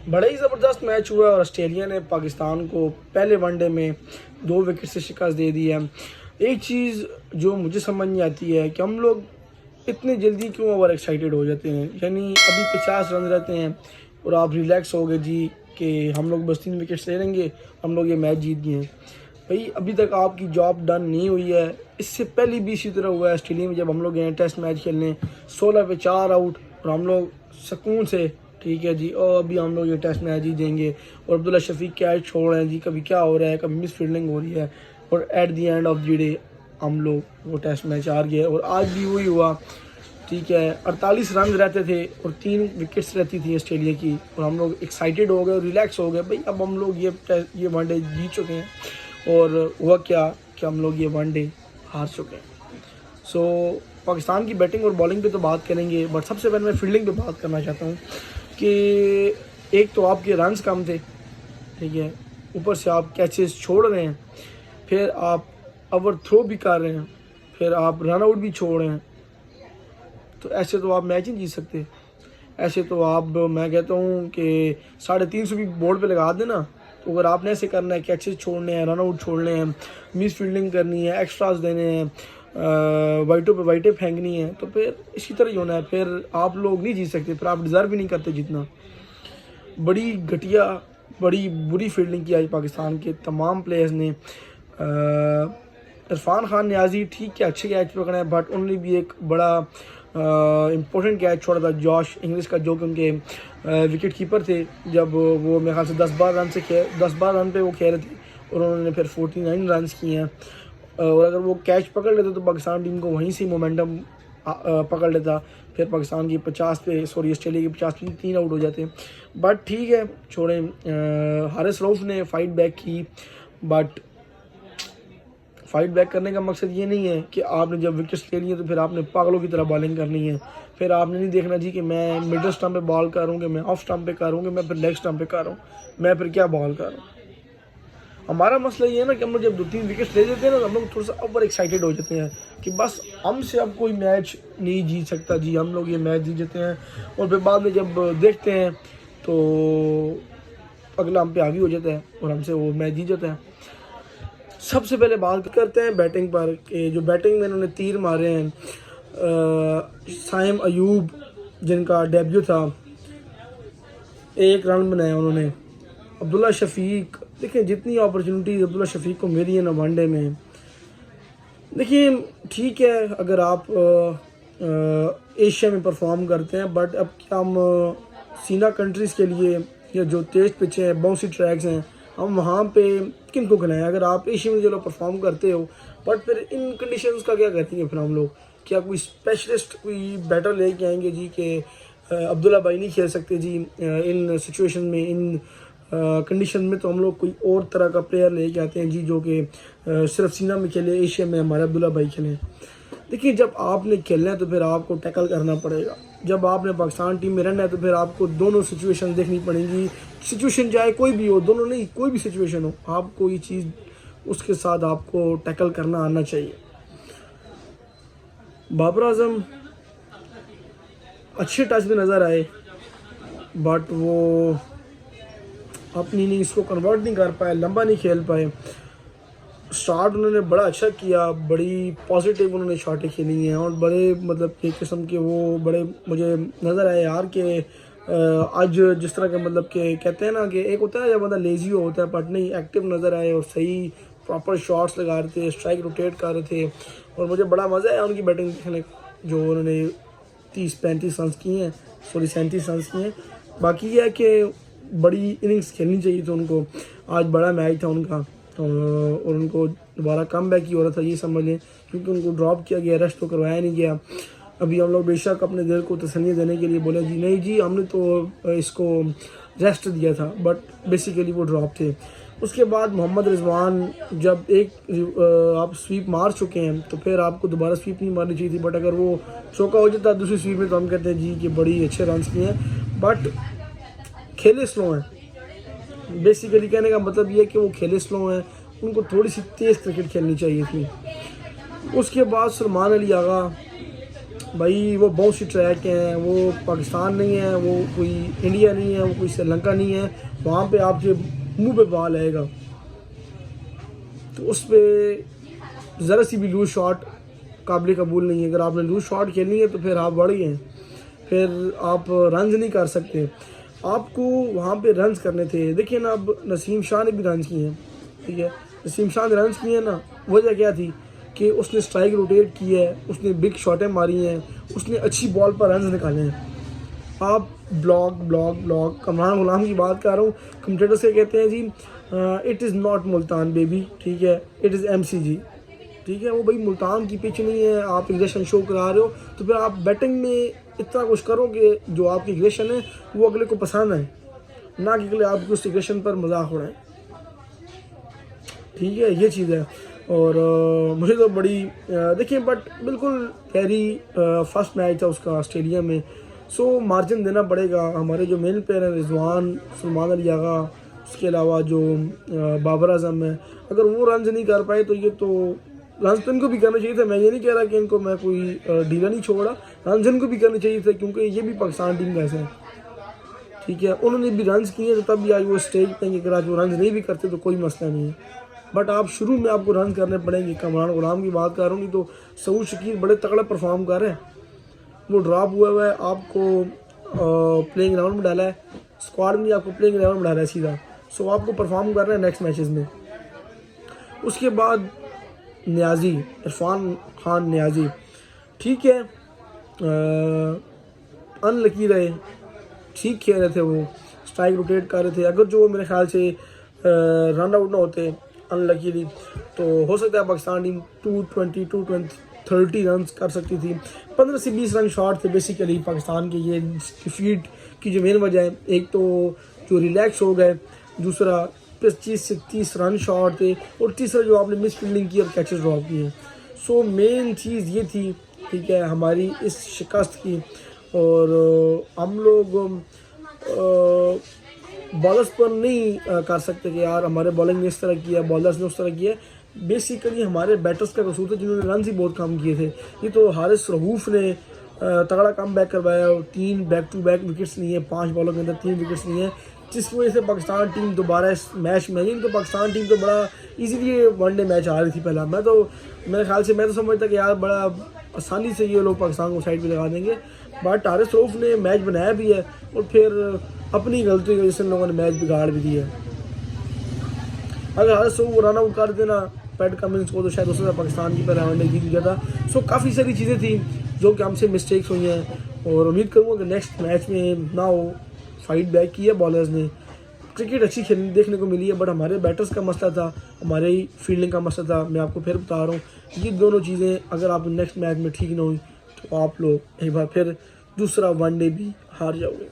बड़ा ही ज़बरदस्त मैच हुआ और ऑस्ट्रेलिया ने पाकिस्तान को पहले वनडे में 2 विकेट से शिकस्त दे दी है। एक चीज़ जो मुझे समझ नहीं आती है कि हम लोग इतने जल्दी क्यों ओवर एक्साइटेड हो जाते हैं। यानी अभी 50 रन रहते हैं और आप रिलैक्स हो गए जी कि हम लोग बस 3 विकेट ले लेंगे, हम लोग ये मैच जीत गए। भाई अभी तक आपकी जॉब डन नहीं हुई है। इससे पहले भी इसी तरह हुआ है ऑस्ट्रेलिया में, जब हम लोग गए टेस्ट मैच खेलने 16 पे 4 आउट और हम लोग सुकून से ठीक है जी और अभी हम लोग ये टेस्ट मैच जीत जाएंगे। और अब्दुल्ला शफीक कैच छोड़ रहे हैं जी, कभी क्या हो रहा है, कभी मिस फील्डिंग हो रही है और at the end of the day हम लोग वो टेस्ट मैच हार गए। और आज भी वही हुआ, ठीक है 48 रन रहते थे और 3 विकेट्स रहती थी ऑस्ट्रेलिया की और हम लोग एक्साइटेड हो गए और रिलैक्स हो गए। भाई अब हम लोग ये वनडे जीत चुके हैं और हुआ क्या कि हम लोग ये वनडे हार चुके हैं। सो पाकिस्तान की बैटिंग और बॉलिंग पे तो बात करेंगे, बट सबसे पहले मैं फील्डिंग पे बात करना चाहता हूँ कि एक तो आपके रन्स कम थे, ठीक है, ऊपर से आप कैचेस छोड़ रहे हैं, फिर आप ओवर थ्रो भी कर रहे हैं, फिर आप रन आउट भी छोड़ रहे हैं। तो ऐसे तो आप मैच ही नहीं जीत सकते। ऐसे तो आप, मैं कहता हूँ कि 350 भी बोर्ड पे लगा देना। तो अगर आपने ऐसे करना है, कैचेस छोड़ने हैं, रन आउट छोड़ने हैं, मिस फील्डिंग करनी है, एक्स्ट्रास देने हैं, वाइटों पे वाइटें फेंकनी है, तो फिर इसी तरह ही होना है। फिर आप लोग नहीं जीत सकते, फिर आप डिज़र्व भी नहीं करते जीतना। बड़ी घटिया, बड़ी बुरी फील्डिंग की आज पाकिस्तान के तमाम प्लेयर्स ने। इरफान खान नियाजी ठीक है, अच्छे कैच पकड़े हैं, बट उन्होंने भी एक बड़ा इम्पोर्टेंट कैच छोड़ा था जॉश इंग्लिश का, जो कि उनके विकेट कीपर थे। जब वो मेरे ख्याल से 10-12 रन पे वो खेल रहे थे और उन्होंने फिर 49 रन किए हैं। और अगर वो कैच पकड़ लेते तो पाकिस्तान टीम को वहीं से मोमेंटम पकड़ लेता, फिर पाकिस्तान की ऑस्ट्रेलिया की 50 पे 3 आउट हो जाते। बट ठीक है, छोड़ें। हारिस रऊफ ने फाइट बैक की, बट फाइट बैक करने का मकसद ये नहीं है कि आपने जब विकेट्स ले लिए तो फिर आपने पागलों की तरह बॉलिंग करनी है। फिर आपने नहीं देखना जी कि मैं मिडल स्टंप पे बॉल करूँगा, मैं ऑफ स्टंप पे करूँगा, मैं फिर लेग स्टंप पे करूँ, मैं फिर क्या बॉल करूँ। हमारा मसला ये है ना कि हम लोग जब 2-3 विकेट्स ले लेते हैं ना तो हम लोग थोड़ा सा ओवर एक्साइटेड हो जाते हैं कि बस हमसे अब कोई मैच नहीं जीत सकता जी, हम लोग ये मैच जीत जाते हैं। और फिर बाद में जब देखते हैं तो अगला हम पे आगे हो जाता है और हमसे वो मैच जीत जाता है। सबसे पहले बात करते हैं बैटिंग पर कि जो बैटिंग में इन्होंने तीर मारे हैं। साइम अयूब जिनका डेब्यू था, 1 रन बनाया उन्होंने। अब्दुल्ला शफीक, देखिए जितनी अपॉर्चुनिटीज़ अब्दुल्ला शफीक को मिली है ना वनडे में, देखिए ठीक है अगर आप एशिया में परफॉर्म करते हैं, बट अब क्या हम सीना कंट्रीज़ के लिए या जो तेज पिच हैं, बाउंसी ट्रैक्स हैं, हम वहाँ पे किन को खिलाएं। अगर आप एशिया में चलो परफॉर्म करते हो, बट फिर इन कंडीशंस का क्या करेंगे फिर हम लोग। क्या कोई स्पेशलिस्ट कोई बैटर लेके आएंगे जी कि अब्दुल्ला भाई नहीं खेल सकते जी इन सिचुएशन में, इन कंडीशन में, तो हम लोग कोई और तरह का प्लेयर लेके आते हैं जी जो कि सिर्फ सीना में खेले, एशिया में हमारे अब्दुल्ला भाई खेलें। देखिए जब आपने खेलना है तो फिर आपको टैकल करना पड़ेगा। जब आपने पाकिस्तान टीम में रहना है तो फिर आपको दोनों सिचुएशन देखनी पड़ेंगी। सिचुएशन चाहे कोई भी हो, दोनों नहीं, कोई भी सिचुएशन हो, आपको ये चीज़ उसके साथ आपको टैकल करना आना चाहिए। बाबर आजम अच्छे टच में नज़र आए, बट वो अपनी इनिंग्स को कन्वर्ट नहीं कर पाए, लंबा नहीं खेल पाए। स्टार्ट उन्होंने बड़ा अच्छा किया, बड़ी पॉजिटिव उन्होंने शॉटें खेली हैं और बड़े मतलब एक किस्म के वो बड़े मुझे नज़र आए यार कि आज जिस तरह के मतलब कि कहते हैं ना कि एक होता है जब बंदा लेजी होता है, बट नहीं, एक्टिव नज़र आए और सही प्रॉपर शॉट्स लगा रहे थे, स्ट्राइक रोटेट कर रहे थे और मुझे बड़ा मज़ा आया उनकी बैटिंग देखने, जो उन्होंने 30-35 रन किए हैं, 37 रन किए हैं। बाकी यह है कि बड़ी इनिंग्स खेलनी चाहिए थी उनको, आज बड़ा मैच था उनका और उनको दोबारा कम बैक ही हो रहा था ये समझ लें, क्योंकि उनको ड्रॉप किया गया, रेस्ट तो करवाया नहीं गया। अभी हम लोग बेशक अपने दिल को तसल्ली देने के लिए बोले जी नहीं जी हमने तो इसको रेस्ट दिया था, बट बेसिकली वो ड्रॉप थे। उसके बाद मोहम्मद रिजवान, जब एक आप स्वीप मार चुके हैं तो फिर आपको दोबारा स्वीप नहीं मारनी चाहिए थी, बट अगर वो चौका हो जाता दूसरी स्वीप में तो हम कहते हैं जी कि बड़ी अच्छे रन किए हैं, बट खेले स्लो हैं। बेसिकली कहने का मतलब ये है कि वो खेले स्लो हैं, उनको थोड़ी सी तेज़ क्रिकेट खेलनी चाहिए थी। उसके बाद सलमान अली आगा भाई वो बहुत सी ट्रैक हैं, वो पाकिस्तान नहीं है, वो कोई इंडिया नहीं है, वो कोई श्रीलंका नहीं है, वहाँ पे आपके मुंह पे बॉल आएगा तो उस पर ज़रा सी भी लूज शॉट काबिल कबूल नहीं है। अगर आपने लूज शॉट खेलनी है तो फिर आप बढ़ गए हैं, फिर आप रन्स नहीं कर सकते। आपको वहाँ पे रन्स करने थे। देखिए ना, अब नसीम शाह ने भी रन्स किए हैं, ठीक है, नसीम शाह ने रन्स किए हैं ना, वजह क्या थी कि उसने स्ट्राइक रोटेट की है, उसने बिग शॉटें मारी हैं, उसने अच्छी बॉल पर रन्स निकाले हैं। आप ब्लॉक कमरान गुलाम की बात कर रहा हूँ, कमेंटेटर्स से कहते हैं जी it is not Multan baby, ठीक है, इट इज़ MCG, ठीक है। वो भाई मुल्तान की पिच नहीं है, आप एग्रेशन शो करा रहे हो तो फिर आप बैटिंग में इतना कुछ करो कि जो आपकी एग्रेशन है वो अगले को पसंद आए, ना कि अगले आपकी उस एग्रेशन पर मजाक उड़ाए, ठीक है, ये चीज़ है। और मुझे तो बड़ी देखिए, बट बिल्कुल वेरी फर्स्ट मैच था उसका ऑस्ट्रेलिया में, सो मार्जिन देना पड़ेगा। हमारे जो मेन प्लेयर हैं रिजवान, सलमान अली आगा, उसके अलावा जो बाबर आजम है, अगर वो रन नहीं कर पाए तो ये तो रन तो इनको भी करना चाहिए था। मैं ये नहीं कह रहा कि इनको मैं कोई ढीला नहीं छोड़ा, रन इनको भी करने चाहिए थे क्योंकि ये भी पाकिस्तान टीम का ऐसा है, ठीक है। उन्होंने भी रन किए तो तब भी आज वो स्टेज पे, अगर आज वो रन नहीं भी करते तो कोई मसला नहीं है, बट आप शुरू में आपको रन करने पड़ेंगे। कमरान गुलाम की बात कर रहा हूँ तो सऊद शकील बड़े तगड़ा परफॉर्म कर रहे हैं, वो ड्रॉप हुआ है, आपको प्लेइंग ग्राउंड में डाला है, स्क्वाड में आपको प्लेइंग ग्राउंड में डाला है सीधा, सो आपको परफॉर्म कर रहे हैं नेक्स्ट मैचेस में। उसके बाद नियाजी, इरफान खान नियाजी, ठीक है, अनलकी रहे, ठीक खेल रहे थे, वो स्ट्राइक रोटेट कर रहे थे। अगर जो मेरे ख्याल से रन आउट ना होते अनलकीली तो हो सकता है पाकिस्तान टीम 220-230 रन कर सकती थी। 15 से 20 रन शॉर्ट थे बेसिकली पाकिस्तान के। ये डिफीट की जो मेन वजह है, एक तो जो रिलैक्स हो गए, दूसरा 25 से 30 रन शॉर्ट थे, और तीसरा जो आपने मिस फील्डिंग की और कैचेस ड्रॉप किए। सो मेन चीज़ ये थी, ठीक है, हमारी इस शिकस्त की। और हम लोग बॉलर्स पर नहीं कर सकते कि यार हमारे बॉलिंग ने इस तरह किया, बॉलर्स ने उस तरह किया। बेसिकली हमारे बैटर्स का कसूर था जिन्होंने रन ही बहुत कम किए थे। ये तो हारिस रऊफ ने तगड़ा कम बैक करवाया, 3 बैक टू बैक विकेट्स लिए, 5 बॉलों के अंदर 3 विकेट्स लिए, जिसकी वजह से पाकिस्तान टीम दोबारा इस मैच में नहीं, तो पाकिस्तान टीम तो बड़ा इजीली वनडे मैच आ रही थी पहला। मेरे ख्याल से मैं तो समझता कि यार बड़ा आसानी से ये लोग पाकिस्तान को साइड पे लगा देंगे, बट हारिस रऊफ ने मैच बनाया भी है और फिर अपनी गलती की वजह से लोगों ने मैच बिगाड़ भी दिया। अगर हारिस रऊफ रन आउट कर देना पैट कमिंस को तो शायद उसने पाकिस्तान की पहले वनडे जीत गया था। सो काफ़ी सारी चीज़ें थी जो कि हमसे मिस्टेक्स हुई हैं, और उम्मीद करूँगा कि नेक्स्ट मैच में ना हो। फाइट बैक की है बॉलर्स ने, क्रिकेट अच्छी खेलने देखने को मिली है, बट हमारे बैटर्स का मसला था, हमारे ही फील्डिंग का मसला था। मैं आपको फिर बता रहा हूँ, ये दोनों चीज़ें अगर आप नेक्स्ट मैच में ठीक ना हुई तो आप लोग एक बार फिर दूसरा वनडे भी हार जाओगे।